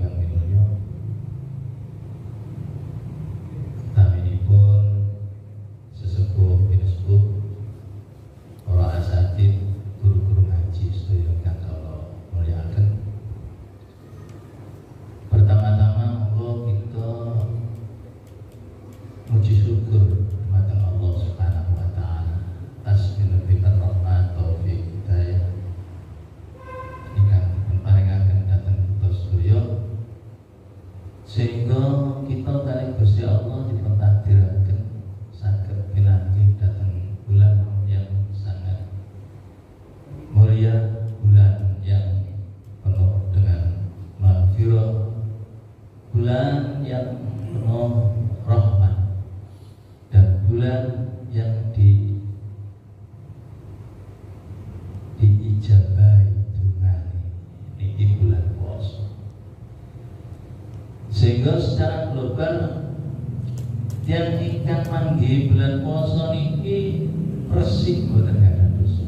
ingkang minulya, taminipun sesepuh pinesepuh para asatidz, guru-guru ngaji sedaya ingkang kula mulyakaken. Pertama-tama monggo kita muji syukur dumateng Allah Subhanahu wa taala atas pinten-pinten rahmat taufik hidayah ingkang diparingaken dhateng kita sedaya, sehingga kita kali Gusti Allah dipuntakdiraken saged pinanggih dhateng bulan yang sangat mulia, bulan yang penuh dengan maghfirah, bulan yang penuh rahmat, dan bulan yang diijabahi dungane niki bulan puasa. Sehingga secara global yang ingkang manggi bulan puasa niki resik boten gadah dosa.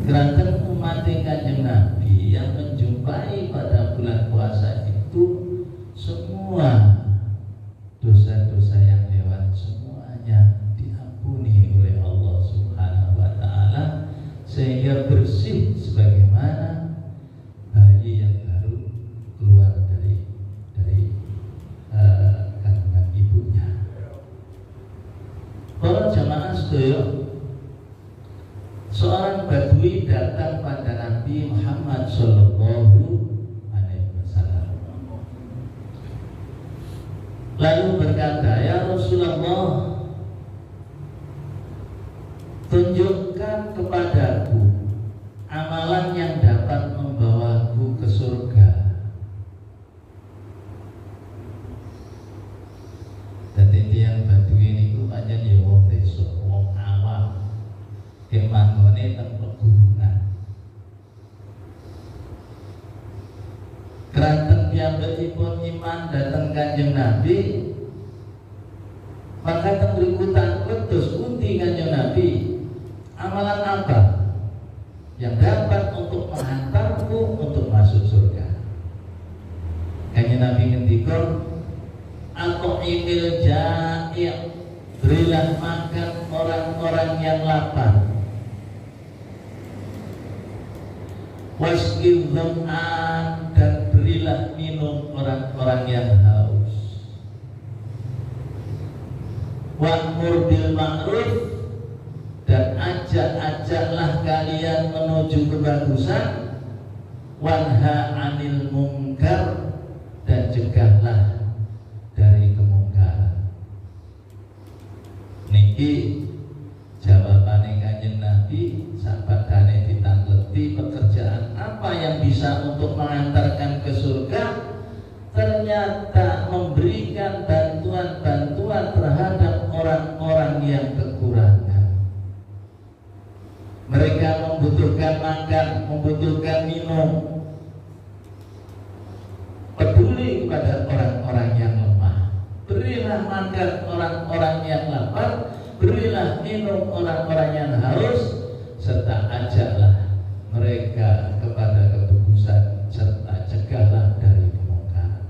Keranten umat Kanjeng Nabi yang menjumpai pada bulan puasa itu semua dosa-dosa yang lewat semuanya diampuni oleh Allah Subhanahu wa taala, sehingga bersih sebagaimana bayi yang baru keluar dari kandungan ibunya. Para jamaah sedaya, seorang badui datang pada Nabi Muhammad sallallahu alaihi wasallam, lalu berkata, "Ya Rasulullah, tunjukkan kepadaku amalan yang dapat membawaku ke surga." Dadi tiyang badui niku pancen ya wong desa, wong awam, kek manggone teng pegunungan. Keranten piyambakipun iman dhateng Kanjeng Nabi, maka teng mriku takledos pundi Kanjeng Nabi, amalan apa yang dapat untuk menghantarku untuk masuk surga? Kanjeng Nabi ngendika, atau imil ja'i', berilah makan orang-orang yang lapar, wasqil dham'an, dan berilah minum orang-orang yang haus, wa'mur bil ma'ruf, dan ajaklah kalian menuju kebagusan, wanha 'anil munkar, dan cegahlah dari kemungkaran. Niki jawabane Kanjeng Nabi sabadane ditangleti pekerjaan apa yang bisa untuk mengantarkan ke surga. Ternyata memberikan bantuan-bantuan terhadap orang-orang yang kekurangan. Mereka membutuhkan makan, membutuhkan minum, peduli kepada orang-orang yang lemah. Berilah makan orang-orang yang lapar, berilah minum orang-orang yang haus, serta ajaklah mereka kepada kebagusan, serta cegahlah dari kemungkaran.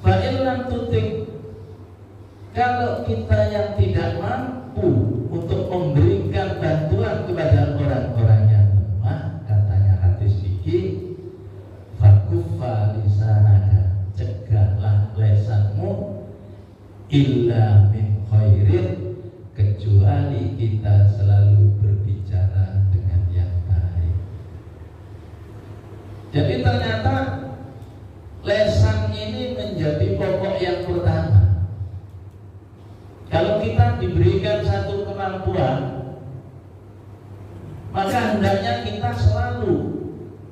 Fa'ilam tutik, kalau kita yang tidak mampu untuk memberikan bantuan kepada orang-orang yang lemah, katanya hadis ini, fakuffa lisanaka, cegahlah lesanmu, illa min khairin, kecuali kita selalu berbicara dengan yang baik. Jadi ternyata lesan ini menjadi pokok yang pertama. Kalau kita diberikan satu kemampuan, maka hendaknya kita selalu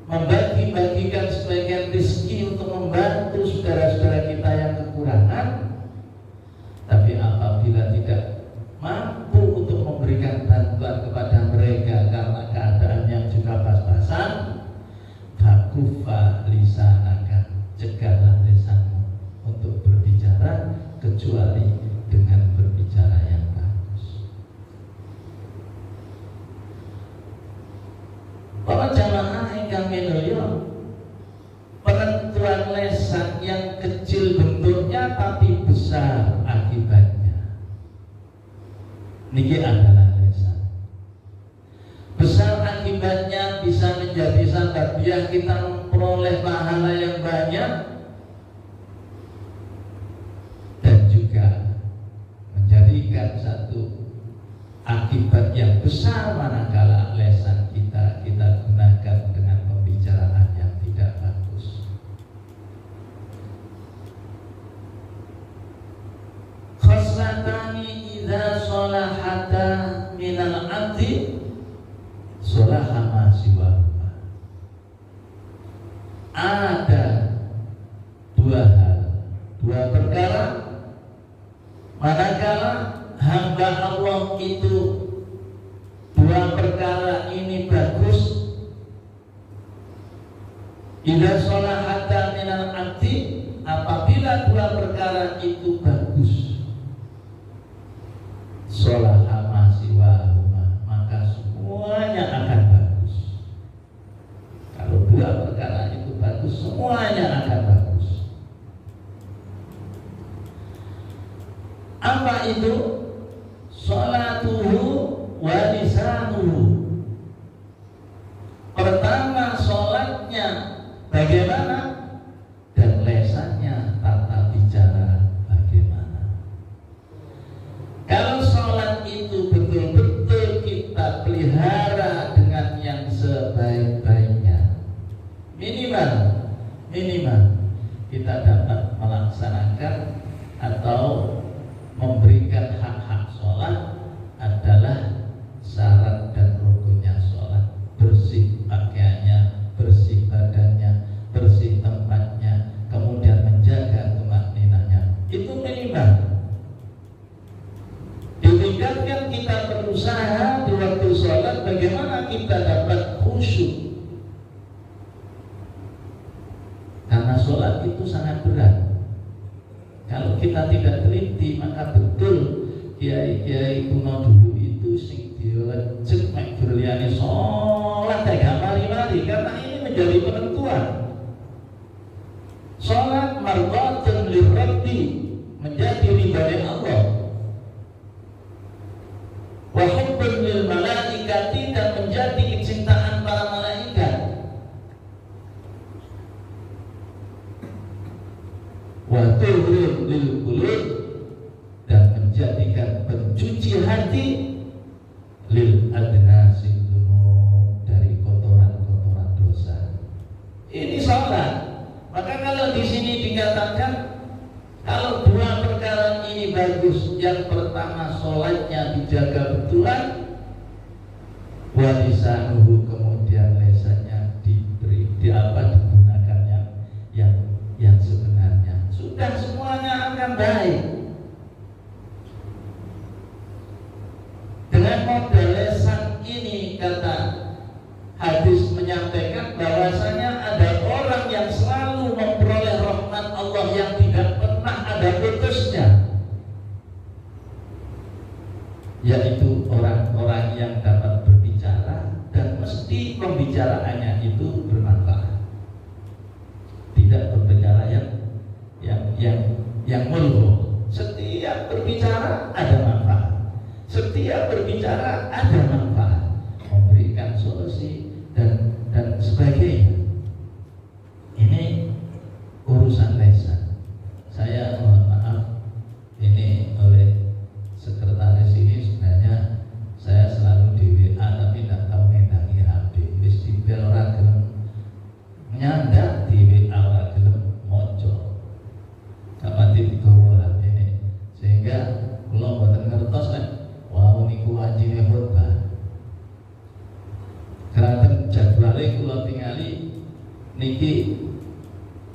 membagi-bagikan sebagian rezeki untuk membantu saudara-saudara kita yang kekurangan. Tapi apabila tidak mampu untuk memberikan bantuan kepada mereka karena keadaan yang juga pas-pasan, fakufa lisanaka, cegahlah lisanmu untuk berbicara, kecuali dengan berbicara yang bagus. Niki adalah lesan. Besar akibatnya bisa menjadi sababiyah kita memperoleh pahala yang banyak, dan juga menjadikan satu akibat yang besar manakala lesan kita gunakan dengan pembicaraan yang tidak bagus. Khoslatani idza solahata minal abdi solaha ma siwahuma. Ada dua hal, dua perkara manakala hamba Allah itu dua perkara ini bagus, idza solahata minal abdi, apabila dua perkara itu bagus, solaha ma siwahuma, maka semuanya akan bagus. Kalau dua perkara itu bagus, semuanya akan bagus. Apa itu? Sholatuhu wa lisanuhu. Pertama, sholatnya bagaimana, dan lesannya, tata bicara bagaimana. Kalau sholat itu betul-betul kita pelihara dengan yang sebaik-baiknya, minimal kita dapat melaksanakan atau memberikan hak-hak sholat adalah syarat dan rukunnya sholat. Bersih pakaiannya, bersih badannya, bersih tempatnya, kemudian menjaga tumakninahnya. Itu minimal. Ditingkatkan kita berusaha di waktu sholat bagaimana kita dapat khusyuk. Karena sholat itu sangat berat. Kalau kita tidak teliti, maka betul kiai-kiai kuno dulu itu sing dilecek mek berliane sholat gak mari-mari, karena ini menjadi penentuan. Sholat mardhatun lirabbi, menjadi ridha Allah. Wa hubbun lil malaikati, dan menjadi kecintaan para malaikat. Wa tuhrul lil qulub, dan menjadikan pencuci hati lil adnasi dzunub, dari kotoran-kotoran dosa. Ini sholat. Maka kalau di sini dikatakan kalau dua perkara ini bagus, yang pertama sholatnya dijaga betulan, wa lisanuhu, kemudian lesannya digunakannya yang sebenarnya, sudah semuanya akan baik. Dengan model lesan ini, kata hadis menyampaikan bahwasanya ada orang yang selalu memperoleh rahmat Allah yang tidak pernah ada putusnya, yaitu orang-orang yang dapat berbicara dan mesti pembicaraannya itu bermanfaat. Tidak berbicara yang mulhul. Setiap berbicara ada manfaat. Setiap berbicara ada manfaat, memberikan solusi dan sebagainya. Ini urusan lesan. Saya mohon maaf, ini oleh sekretaris ini sebenarnya saya selalu di WA tapi tidak tahu ngendangi HP. Wis dibel ora gelem nyandak, di WA ora gelem moco. Kapati digawa HP ini. Sehingga kula mboten ngertos nek wau niku wajine khotbah. Kraten jadwale kula tingali niki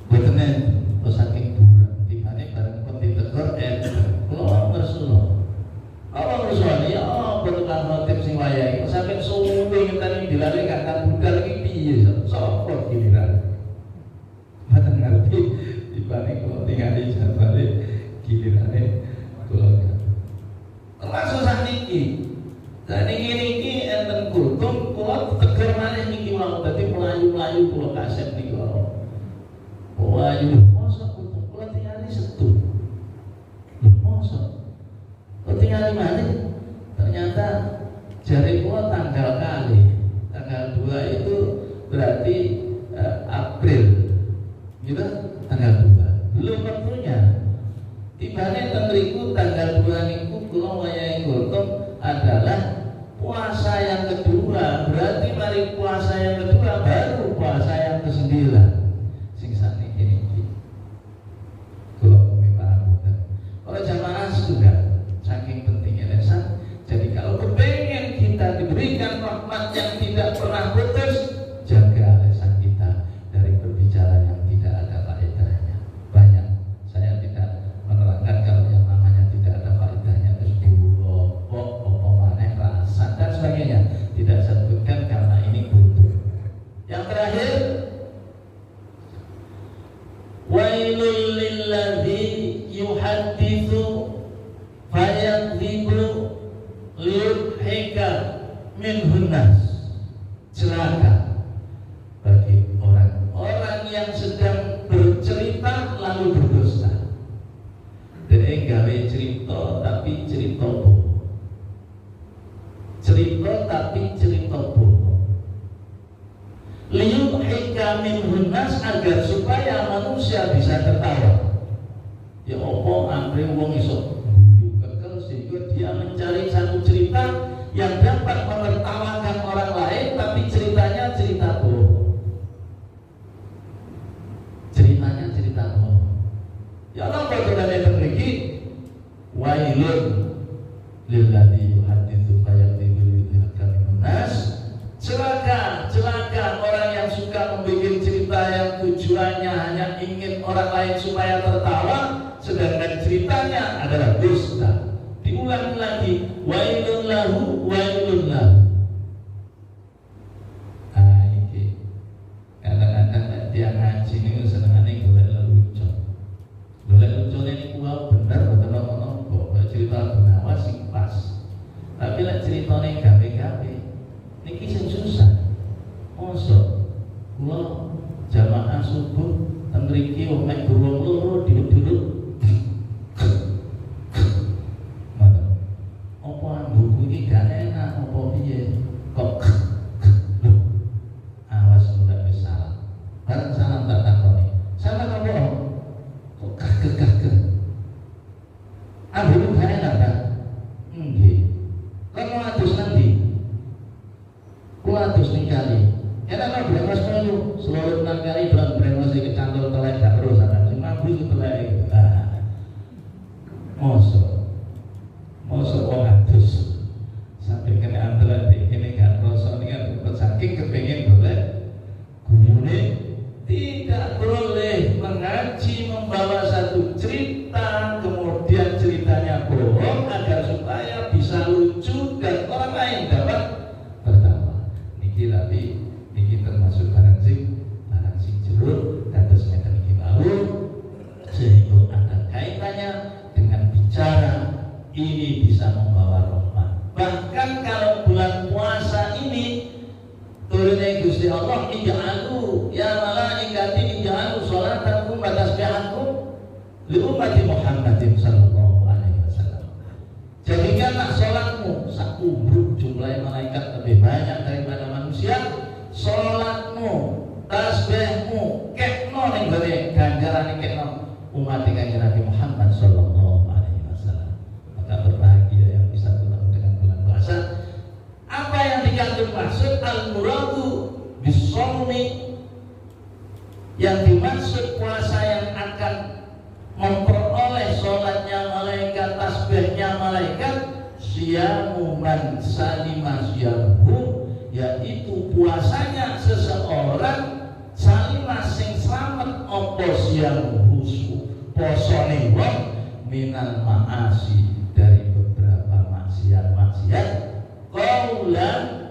mboten enten saking buran. Dimane bareng pun ditegur kula ngersula. Apa ngersula ya tukang khotib sing wayahe sampe suwe ngenteni dilare gak budal iki piye sapa giliran. Mboten ngerti dibane kula tingali jadwale gilirane kula. Termasuk sakniki enten kultum kula tegur malih niki mau dadi mlayu-mlayu kula kasep niki kula. Mlayu mosok kultum kula tingali setu. Mosok. Kula tingali malih ternyata Jari gua tanggal kali, tanggal 2 itu berarti April, gitu, tanggal 2. Belum tentunya. Tibane tentriku tanggal 2 niku kula wayahe gotong adalah puasa yang kedua. Berarti mari puasa yang kedua baru puasa yang ke-9. Sing sakniki niki. Kula paham. Kalau jamaah sudah saking pentingnya lesan. Jadi kalau kepengen kita diberikan rahmat yang tidak pernah putus, jaga lisan kita dari berbicara yang tidak ada faedahnya. Banyak saya tidak menerangkan kalau yang namanya tidak ada faedahnya terus maneh rasa dan sebagainya. Tidak sebutkan karena ini buntu. Yang terakhir, wailul lilladzi yuhadditsu fayakdzibu liyudhika minhun nas. Celaka bagi orang-orang yang sedang bercerita lalu berdusta. Dia gawe cerita tapi cerita bohong. Cerita tapi cerita bohong. Liyudhika minhun nas, agar supaya manusia bisa tertawa. Ya apa amre wong iso sehingga dia mencari satu cerita yang dapat menertawakan orang lain, tapi ceritanya cerita bohong. Ceritanya cerita bohong. Ya Allah berkata memiliki wailun lilladzi yuhadditsu fayakdzibu liyudhika minhun nas. Celaka orang yang suka membuat cerita yang tujuannya hanya ingin orang lain supaya tertawa, sedangkan ceritanya adalah dusta. Diulangi lagi, wailun lahu, wailun lahu. Iki kadang-kadang dia ngaji ini senengane golek lelucon. Golek lelucon ini kuwi bener boten ono-ono kok cerita Gunawan sing pas. Tapi lek critane gawe-gawe niki sing susah. Mosok kula jamaah subuh ten mriki wong mek durung loro diuduk. Buku ini gak enak, apa piye? Kok awas udah wis salah. Bareng salah tak takoni. Salah apa? Kok kagek-kagek. Ambil gak enak kan? Nggih. Kamu adus nanti. Kula adus ning kali. Enak kok brewas melu, seluruh nang kali doan brewas iki kecantol telek gak terus ana. Sing mabur telek. Mosok wong adus sampai kena antara di ini gak rosok ini kan saking kepengen boleh guyune. Tidak boleh mengaji membawa satu cerita kemudian ceritanya bohong agar supaya bisa lucu dan orang lain dapat tertawa. Niki tapi niki termasuk barang sing jeruk kados ngeten iki wau, sehingga ada kaitannya dengan bicara ini bisa membawa rahmat. Bahkan kalau bulan puasa ini turunnya Gusti Allah, ij'alu ya malaikati ij'alu sholatakum wa tasbihakum li ummati Muhammadin sallallahu alaihi wasallam. Jadikanlah sholatmu sakumbruk jumlah malaikat lebih banyak daripada manusia. Sholatmu, tasbihmu, kekno ning gone ganjaran kekno umat Kanjeng Nabi Muhammad sallallahu alaihi wasallam. Maka berbahagia yang bisa bertemu dengan bulan puasa. Apa yang dikandung maksud al-muradu bisawmi, yang dimaksud puasa yang akan memperoleh sholatnya malaikat, tasbihnya malaikat, siyamu man salima siyamuhu, yaitu puasanya seseorang salima sing slamet apa siyamuhu posone wong minal ma'asi, dari beberapa maksiat-maksiat, qaulan